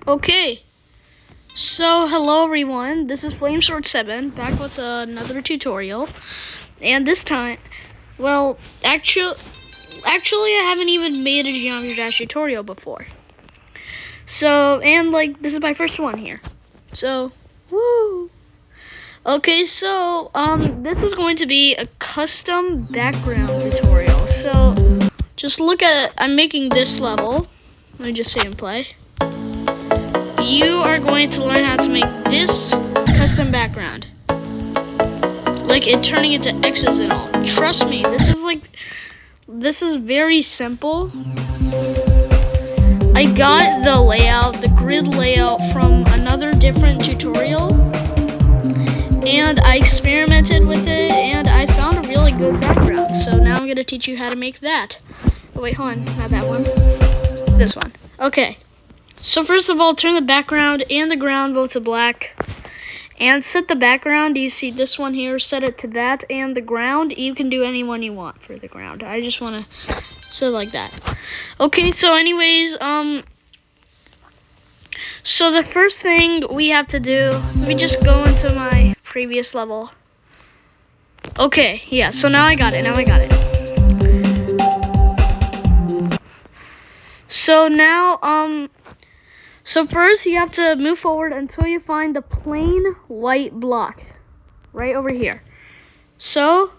Okay, so hello everyone, this is Flamesword7 back with another tutorial, and this time, well, actually I haven't even made a Geometry Dash tutorial before. So, and like, this is my first one here. So, woo! Okay, so, this is going to be a custom background tutorial. So, just look at, I'm making this level. Let me just say and play. You are going to learn how to make this custom background. Like it turning into X's and all. Trust me, this is very simple. I got the layout, the grid layout from another different tutorial. And I experimented with it and I found a really good background. So now I'm going to teach you how to make that. Oh wait, hold on, not that one. This one. Okay. So first of all, turn the background and the ground both to black. And set the background, you see this one here, set it to that. And the ground, you can do any one you want for the ground. I just want to set it like that. Okay, so anyways, so the first thing we have to do, let me just go into my previous level. Okay, yeah, so now I got it, So now, so first you have to move forward until you find the plain white block right over here. So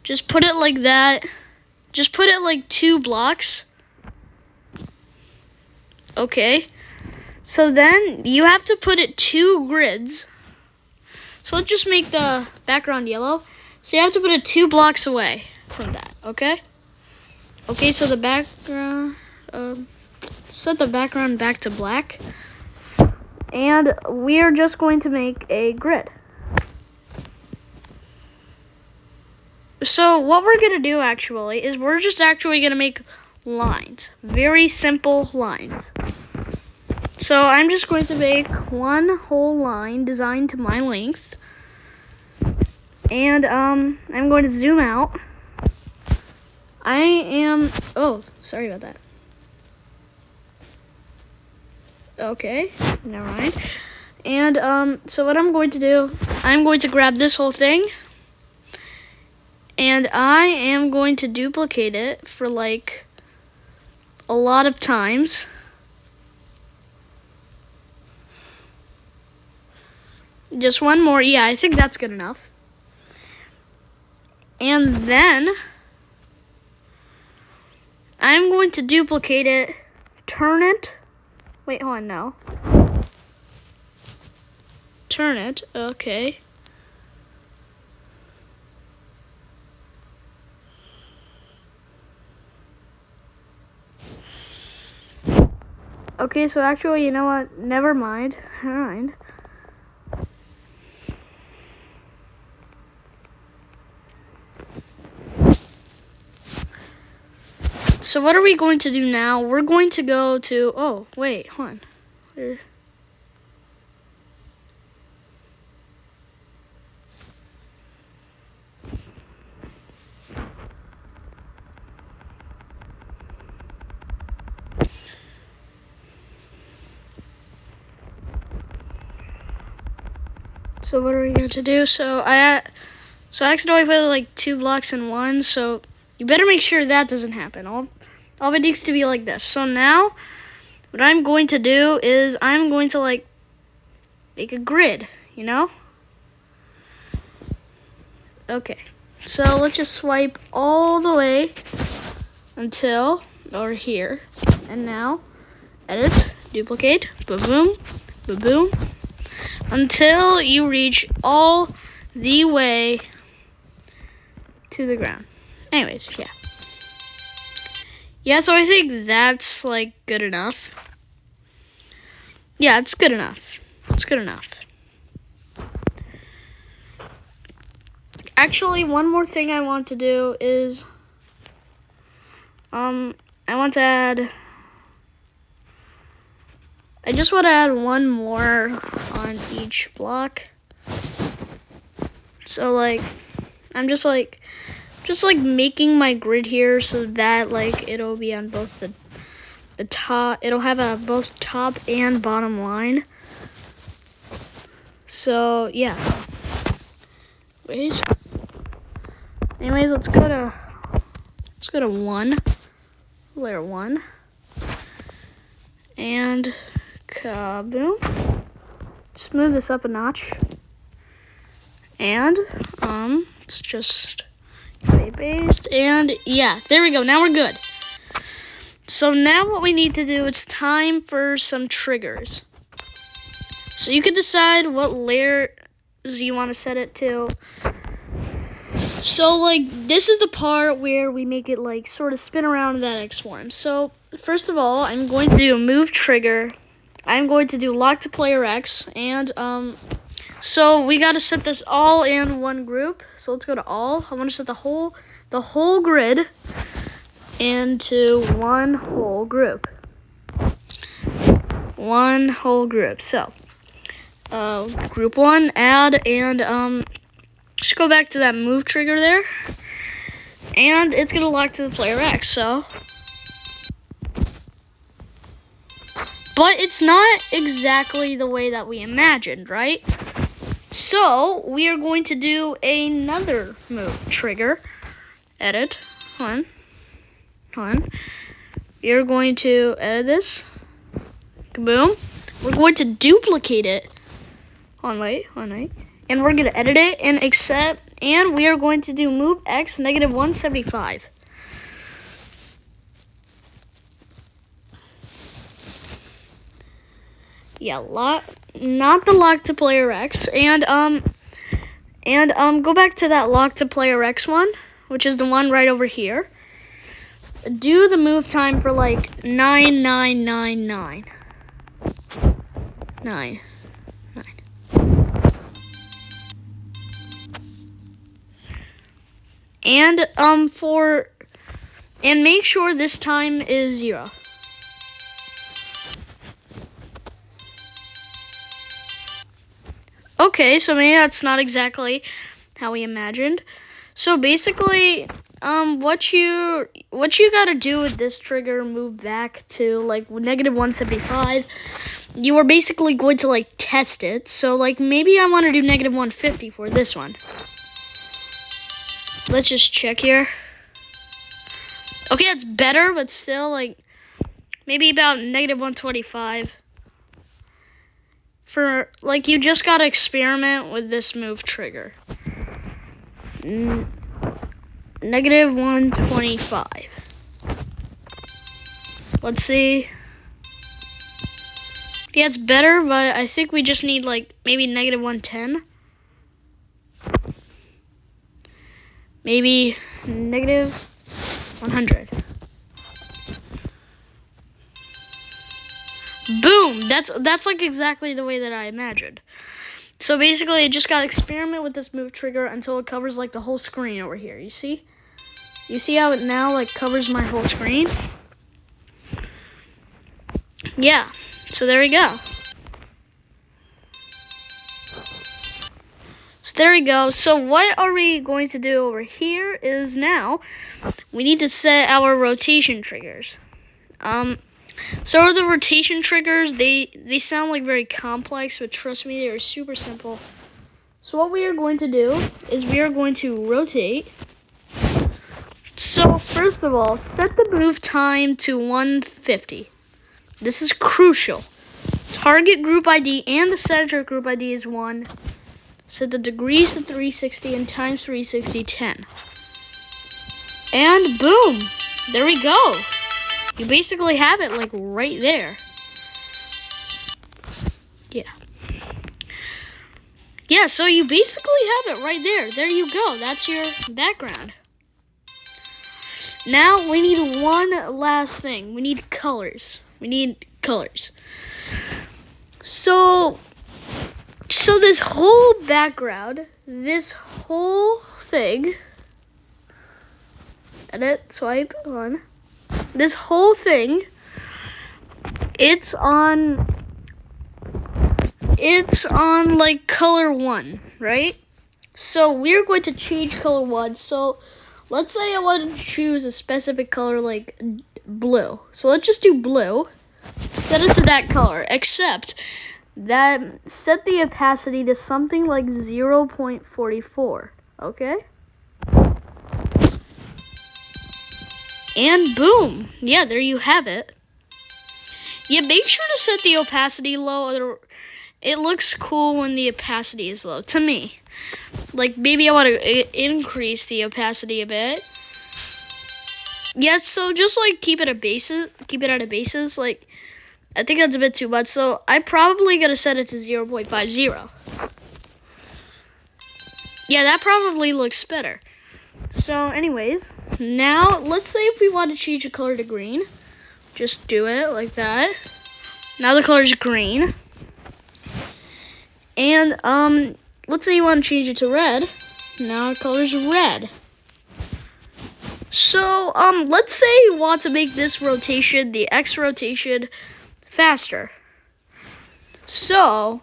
just put it like that. Just put it like 2 blocks. Okay. So then you have to put it 2 grids. So let's just make the background yellow. So you have to put it 2 blocks away from that, okay? Okay, so the background, set the background back to black. And we are just going to make a grid. So what we're going to do actually is we're just actually going to make lines. Very simple lines. So I'm just going to make one whole line designed to my length. And I'm going to zoom out. Oh, sorry about that. Okay, never mind. And so what I'm going to do, I'm going to grab this whole thing. And I am going to duplicate it for like a lot of times. Just one more. Yeah, I think that's good enough. And then I'm going to duplicate it, turn it. Wait, hold on, no. Turn it, okay. Okay, so actually, you know what? Never mind. Alright. So what are we going to do now? We're going to go to, oh, wait, hold on. Where? So what are we going to do? So I accidentally put like 2 blocks in one, so you better make sure that doesn't happen. All of it needs to be like this. So now, what I'm going to do is I'm going to like make a grid, you know? Okay, so let's just swipe all the way until over here. And now, edit, duplicate, boom, boom, until you reach all the way to the ground. Anyways, yeah. Yeah, so I think that's like good enough. Yeah, it's good enough. It's good enough. Actually, one more thing I want to do is I just want to add one more on each block. So like I'm just like making my grid here so that like it'll be on both the the top. It'll have a both top and bottom line. So yeah. Anyways, let's go to 1, layer 1, and kaboom. Just move this up a notch, and it's just based, and yeah, there we go. Now we're good. So now what we need to do, it's time for some triggers. So you can decide what layers you want to set it to. So like this is the part where we make it like sort of spin around in that X form. So first of all, I'm going to do a move trigger. I'm going to do lock to player X, and so we got to set this all in one group. So let's go to all. I want to set the whole grid into one whole group. One whole group. So group 1, add, and just go back to that move trigger there, and it's gonna lock to the player X. So, but it's not exactly the way that we imagined, right? So we are going to do another move trigger. Edit. Hold on. You're going to edit this. Kaboom. We're going to duplicate it. Wait. And we're going to edit it and accept. And we are going to do move X negative 175. Yeah, not the lock to player X. And go back to that lock to player X one, which is the one right over here. Do the move time for like 9999. 9. And make sure this time is 0. Okay, so maybe that's not exactly how we imagined. So basically, what you gotta do with this trigger, move back to like negative 175. You are basically going to like test it. So like maybe I want to do negative 150 for this one. Let's just check here. Okay, that's better, but still like maybe about negative 125. For like you just gotta experiment with this move trigger. Negative 125. Let's see. Yeah, it's better, but I think we just need like maybe negative 110. Maybe negative 100. Boom! That's like exactly the way that I imagined. So basically, I just gotta experiment with this move trigger until it covers like the whole screen over here. You see? You see how it now like covers my whole screen? Yeah. So there we go. So there we go. So what are we going to do over here is now we need to set our rotation triggers. So the rotation triggers, they sound like very complex, but trust me, they are super simple. So what we are going to do is we are going to rotate. So first of all, set the move time to 150. This is crucial. Target group ID and the center group ID is 1. Set the degrees to 360 and times 360, 10. And boom, there we go. You basically have it like right there. Yeah, so you basically have it right there. There you go. That's your background. Now we need one last thing. We need colors. So this whole background, this whole thing, edit, swipe on. This whole thing, it's on like color 1, right? So we're going to change color 1. So let's say I wanted to choose a specific color like blue. So let's just do blue. Set it to that color, except that set the opacity to something like 0.44. Okay? And boom. Yeah, there you have it. Yeah, make sure to set the opacity low. It looks cool when the opacity is low, to me. Like, maybe I want to increase the opacity a bit. Yeah, so just, like, keep it at a basis. Like, I think that's a bit too much, so I probably gotta set it to 0.50. Yeah, that probably looks better. So, anyways, now, let's say if we want to change the color to green. Just do it like that. Now the color is green. And, let's say you want to change it to red. Now the color is red. So, let's say you want to make this rotation, the X rotation, faster. So,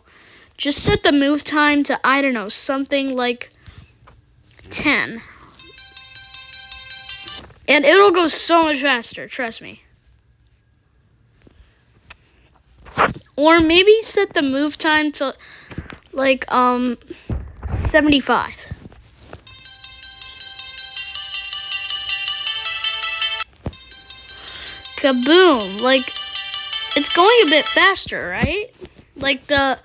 just set the move time to, I don't know, something like 10. And it'll go so much faster, trust me. Or maybe set the move time to, like, 75. Kaboom! Like, it's going a bit faster, right? Like the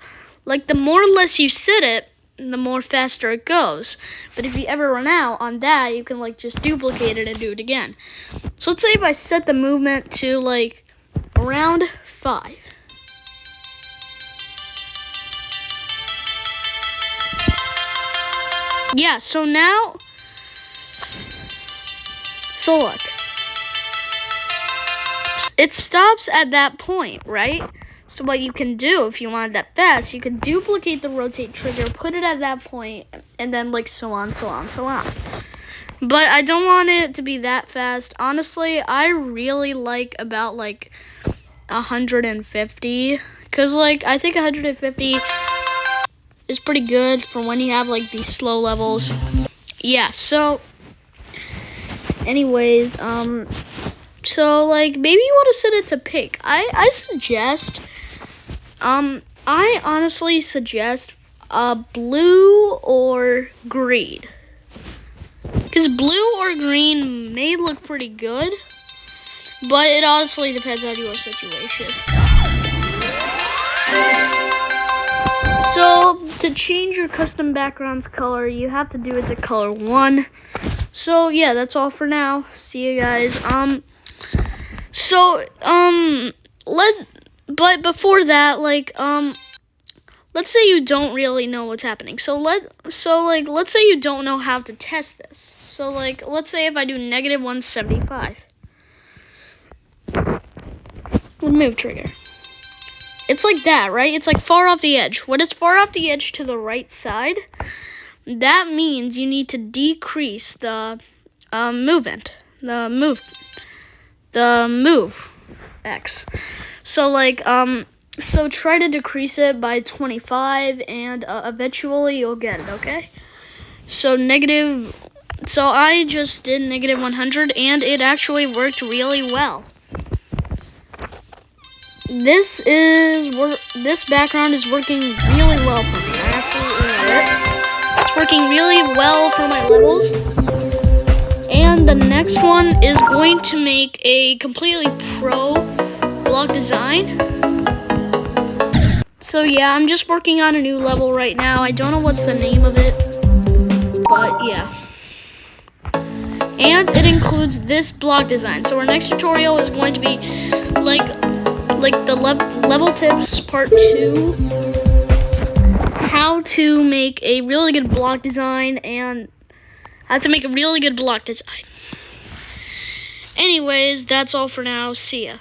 more or less you set it, the more faster it goes. But if you ever run out on that, you can, like, just duplicate it and do it again. So let's say if I set the movement to, like, around 5. Yeah, so now, so look, it stops at that point, right? So what you can do, if you want it that fast, you can duplicate the rotate trigger, put it at that point, and then, like, so on. But I don't want it to be that fast. Honestly, I really like about, like, 150, because, like, I think 150 is pretty good for when you have, like, these slow levels. Yeah, so anyways, so, like, maybe you want to set it to pink. I suggest, I honestly suggest blue or green. Because blue or green may look pretty good, but it honestly depends on your situation. So, to change your custom background's color, you have to do it to color 1. So, yeah, that's all for now. See you guys. But before that, like, let's say you don't really know what's happening. So let's say you don't know how to test this. So, like, let's say if I do negative 175. With move trigger. It's like that, right? It's like far off the edge. When it's far off the edge to the right side, that means you need to decrease the movement. The move X. So, like, so try to decrease it by 25, and eventually you'll get it, okay? So I just did negative 100, and it actually worked really well. This background is working really well for me. I absolutely love it. It's working really well for my levels. And the next one is going to make a completely pro block design. So yeah, I'm just working on a new level right now. I don't know what's the name of it, but yeah. And it includes this block design. So our next tutorial is going to be like the level tips part 2. How to make a really good block design and how to make a really good block design. Anyways, that's all for now. See ya.